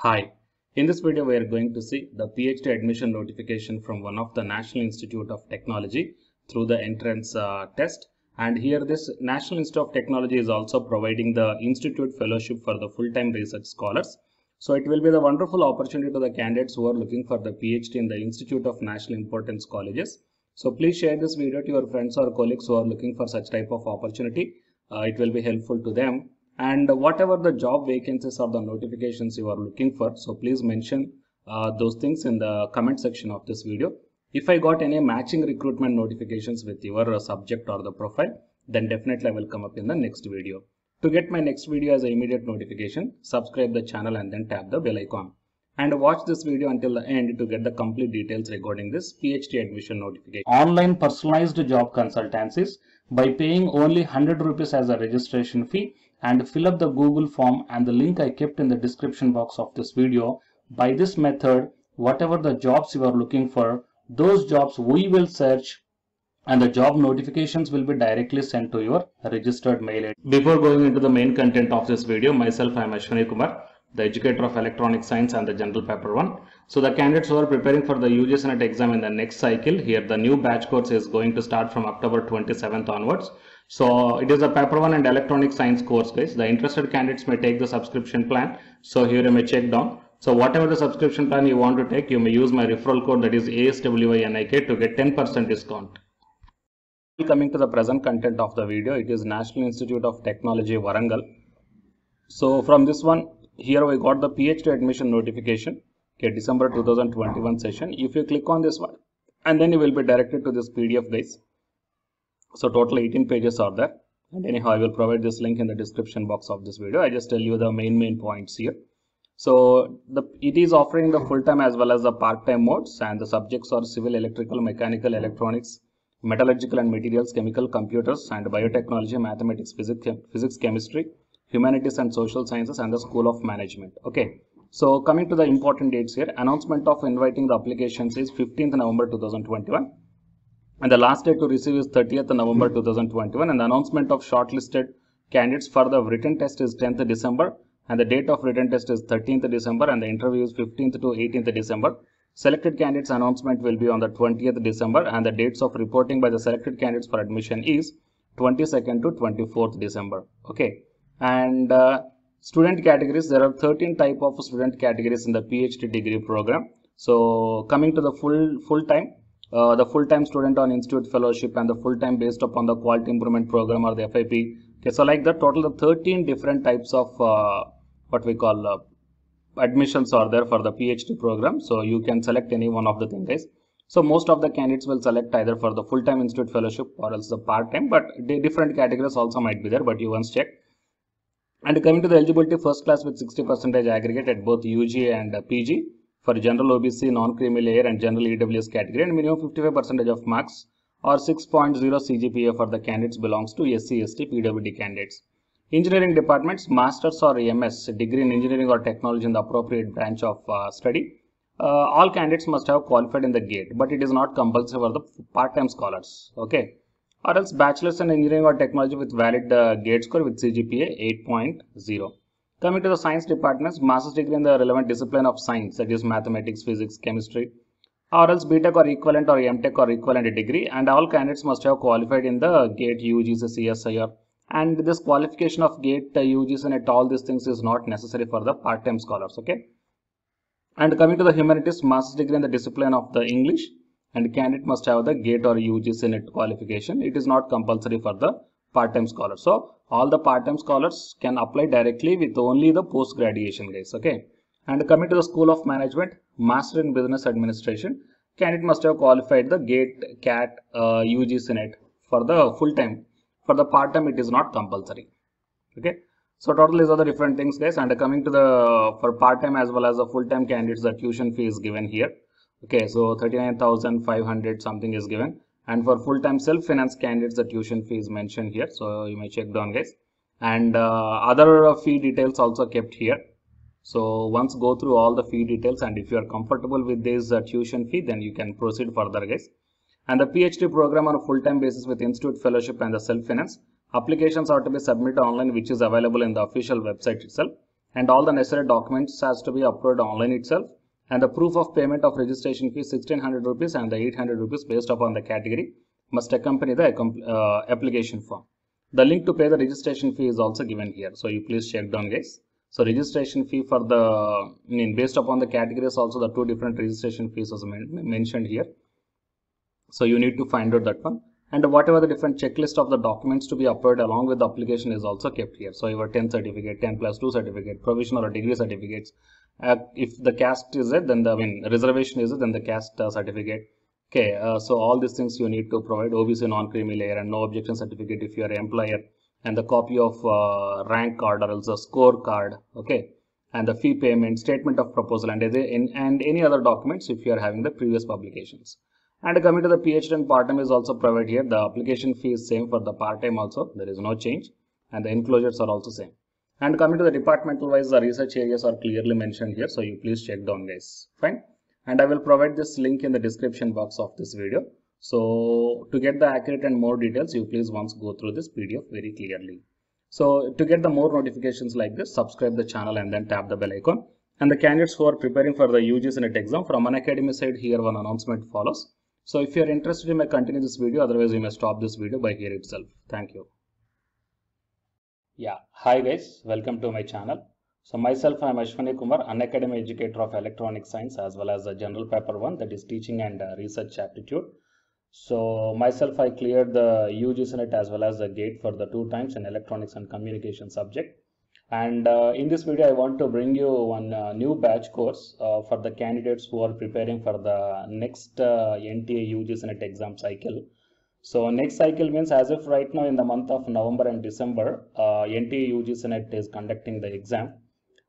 Hi, in this video we are going to see the PhD admission notification from one of the National Institute of Technology through the entrance test. And here this National Institute of Technology is also providing the Institute Fellowship for the full-time research scholars. So it will be the wonderful opportunity to the candidates who are looking for the PhD in the Institute of National Importance Colleges. So please share this video to your friends or colleagues who are looking for such type of opportunity. It will be helpful to them. And whatever the job vacancies or the notifications you are looking for, so please mention those things in the comment section of this video. If I got any matching recruitment notifications with your subject or the profile, then definitely I will come up in the next video. To get my next video as an immediate notification, subscribe the channel and then tap the bell icon. And watch this video until the end to get the complete details regarding this PhD admission notification. Online personalized job consultancies by paying only 100 rupees as a registration fee, and fill up the Google form and the link I kept in the description box of this video. By this method, whatever the jobs you are looking for, those jobs we will search and the job notifications will be directly sent to your registered mail. Before going into the main content of this video, myself I am Ashwani Kumar, the educator of electronic science and the general paper 1. So the candidates who are preparing for the UGC NET exam in the next cycle, here the new batch course is going to start from October 27th onwards. So it is a paper 1 and electronic science course, guys. The interested candidates may take the subscription plan. So here you may check down. So whatever the subscription plan you want to take, you may use my referral code, that is ASWINIK, to get 10% discount. Coming to the present content of the video, it is National Institute of Technology Warangal. So from this one, here we got the PhD admission notification, okay, December 2021 session. If you click on this one, and then you will be directed to this PDF, guys. So total 18 pages are there, and anyhow I will provide this link in the description box of this video. I just tell you the main points here. So it is offering the full-time as well as the part-time modes, and the subjects are civil, electrical, mechanical, electronics, metallurgical and materials, chemical, computers and biotechnology, mathematics, physics, chemistry, humanities and social sciences, and the School of Management. Okay, so coming to the important dates here, announcement of inviting the applications is 15th November 2021. And the last date to receive is 30th November 2021, and the announcement of shortlisted candidates for the written test is 10th December, and the date of written test is 13th December, and the interview is 15th to 18th December. Selected candidates announcement will be on the 20th December, and the dates of reporting by the selected candidates for admission is 22nd to 24th December. Okay, and student categories, there are 13 type of student categories in the PhD degree program. So coming to the full-time, the full-time student on Institute Fellowship and the full-time based upon the Quality Improvement Program or the FIP. Okay, so like that, total of 13 different types of what we call admissions are there for the PhD program. So you can select any one of the things, guys. So most of the candidates will select either for the full-time Institute Fellowship or else the part-time, but the different categories also might be there, but you once check. And coming to the eligibility, first class with 60% aggregate at both UG and PG. For general OBC, non-creamy layer and general EWS category, and minimum 55% of marks or 6.0 CGPA for the candidates belongs to SC, ST, PWD candidates. Engineering departments, masters or MS, degree in engineering or technology in the appropriate branch of study. All candidates must have qualified in the GATE, but it is not compulsory for the part-time scholars. Okay, or else bachelor's in engineering or technology with valid GATE score with CGPA 8.0. Coming to the science departments, master's degree in the relevant discipline of science, that is mathematics, physics, chemistry, or else BTech or equivalent or MTech or equivalent degree, and all candidates must have qualified in the GATE, UGC, CSIR, and this qualification of GATE, UGC NET, all these things is not necessary for the part-time scholars. Okay, and coming to the humanities, master's degree in the discipline of the English, and candidate must have the GATE or UGC NET qualification. It is not compulsory for the part-time scholars. So all the part-time scholars can apply directly with only the post-graduation, guys. Okay, and coming to the School of Management, master in business administration, candidate must have qualified the GATE, CAT, UGC NET for the full-time. For the part-time, it is not compulsory. Okay, so total is other different things, guys. And coming to the for part-time as well as the full-time candidates, the tuition fee is given here. Okay, so 39,500 something is given. And for full-time self-finance candidates, the tuition fee is mentioned here. So you may check down, guys. And other fee details also kept here. So once go through all the fee details, and if you are comfortable with this tuition fee, then you can proceed further, guys. And the PhD program on a full-time basis with Institute Fellowship and the self-finance, applications are to be submitted online, which is available in the official website itself. and all the necessary documents has to be uploaded online itself, and the proof of payment of registration fee 1600 rupees and the 800 rupees based upon the category must accompany the application form. The link to pay the registration fee is also given here, so you please check down, guys. So registration fee for the based upon the categories, also the two different registration fees was mentioned here, so you need to find out that one. And whatever the different checklist of the documents to be uploaded along with the application is also kept here. So your 10 certificate, 10+2 certificate, provisional or degree certificates. If the caste is it, then the reservation is it, then the caste certificate. Okay, so all these things you need to provide. OBC non-creamy layer and no objection certificate if you are an employer, and the copy of rank card or else a score card. Okay, and the fee payment, statement of proposal, and any other documents if you are having the previous publications. And coming to the PhD and part-time is also provided here. The application fee is same for the part-time also. There is no change, and the enclosures are also same. And coming to the departmental wise, the research areas are clearly mentioned here, so you please check down, guys. Fine. And I will provide this link in the description box of this video. So to get the accurate and more details, you please once go through this PDF very clearly. So to get the more notifications like this, subscribe the channel and then tap the bell icon. And the candidates who are preparing for the UGC NET exam from Unacademy side, here one announcement follows. So if you are interested, you may continue this video, otherwise you may stop this video by here itself. Thank you. Yeah, hi guys, welcome to my channel. So myself, I am Ashwani Kumar, Unacademy educator of electronic science as well as the general paper 1, that is teaching and research aptitude. So myself, I cleared the UGC NET as well as the GATE for the 2 times in electronics and communication subject. And in this video, I want to bring you one new batch course for the candidates who are preparing for the next NTA UGC NET exam cycle. So next cycle means as if right now in the month of November and December, NTA UGC NET is conducting the exam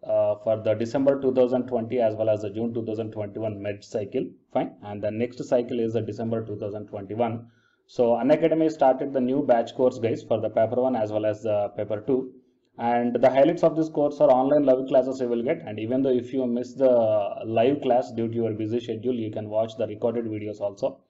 for the December 2020 as well as the June 2021 med cycle. Fine. And the next cycle is the December 2021. So Unacademy started the new batch course, guys, for the paper 1 as well as the paper 2. And the highlights of this course are online live classes you will get, and even though if you miss the live class due to your busy schedule, you can watch the recorded videos also,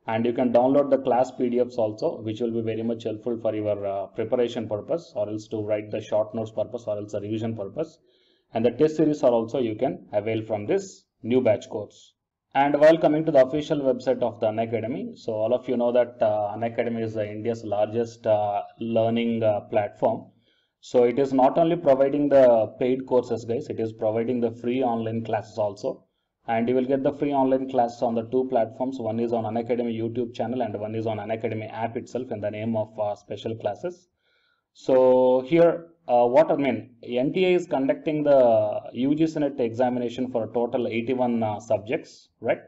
and you can download the class PDFs also, which will be very much helpful for your preparation purpose, or else to write the short notes purpose, or else the revision purpose. And the test series are also you can avail from this new batch course. And while coming to the official website of the Unacademy, so all of you know that Unacademy is India's largest learning platform. So it is not only providing the paid courses, guys, it is providing the free online classes also. And you will get the free online classes on the 2 platforms. One is on Unacademy YouTube channel and one is on Unacademy app itself in the name of special classes. So here, NTA is conducting the UGC NET examination for a total 81 subjects, right?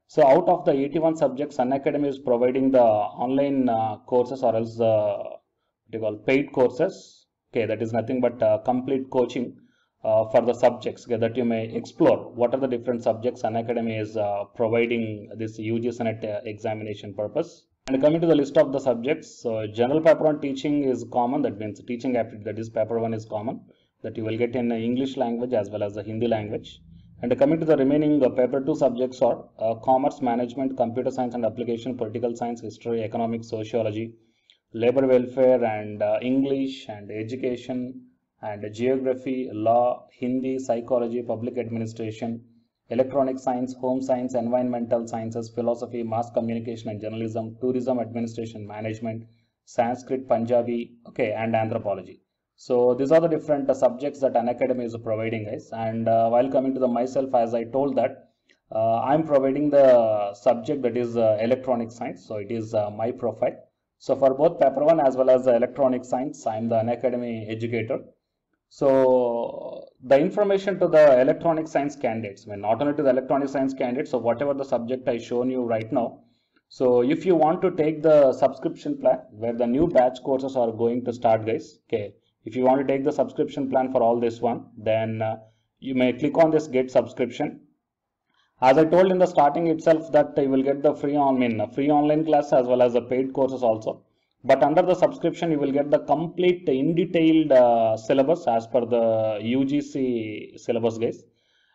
So out of the 81 subjects, Unacademy is providing the online courses or else paid courses. Okay, that is nothing but complete coaching for the subjects, okay, that you may explore what are the different subjects Unacademy is providing this UGC NET examination purpose. And coming to the list of the subjects, so general paper 1 teaching is common, that means teaching aptitude, that is paper 1 is common, that you will get in English language as well as the Hindi language. And coming to the remaining paper 2 subjects are commerce, management, computer science and application, political science, history, economics, sociology, labor welfare, and English and education and geography, law, Hindi, psychology, public administration, electronic science, home science, environmental sciences, philosophy, mass communication and journalism, tourism, administration, management, Sanskrit, Punjabi, okay, and anthropology. So these are the different subjects that Unacademy is providing, guys. And while coming to the myself, as I told that I'm providing the subject that is electronic science. So it is my profile. So for both paper 1 as well as the electronic science, I am the Unacademy educator. So the information to the electronic science candidates, not only to the electronic science candidates, so whatever the subject I shown you right now. So if you want to take the subscription plan where the new batch courses are going to start, guys, okay, if you want to take the subscription plan for all this one, then you may click on this get subscription. As I told in the starting itself that you will get the free online class as well as the paid courses also. But under the subscription, you will get the complete in detailed syllabus as per the UGC syllabus, guys.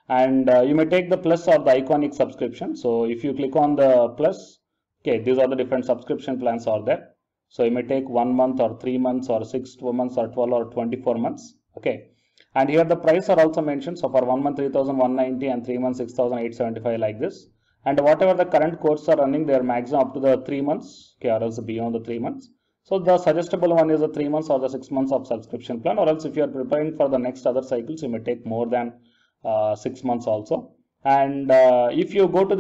And you may take the plus or the iconic subscription. So if you click on the plus, okay, these are the different subscription plans are there. So you may take 1 month or 3 months or 6 months or 12 or 24 months. Okay. And here the price are also mentioned. So for 1 month 3,190 and 3 months 6,875 like this. And whatever the current courses are running, they are maximum up to the 3 months, okay, or else beyond the 3 months. So the suggestible one is the 3 months or the 6 months of subscription plan, or else if you are preparing for the next other cycles, you may take more than 6 months also. And if you go to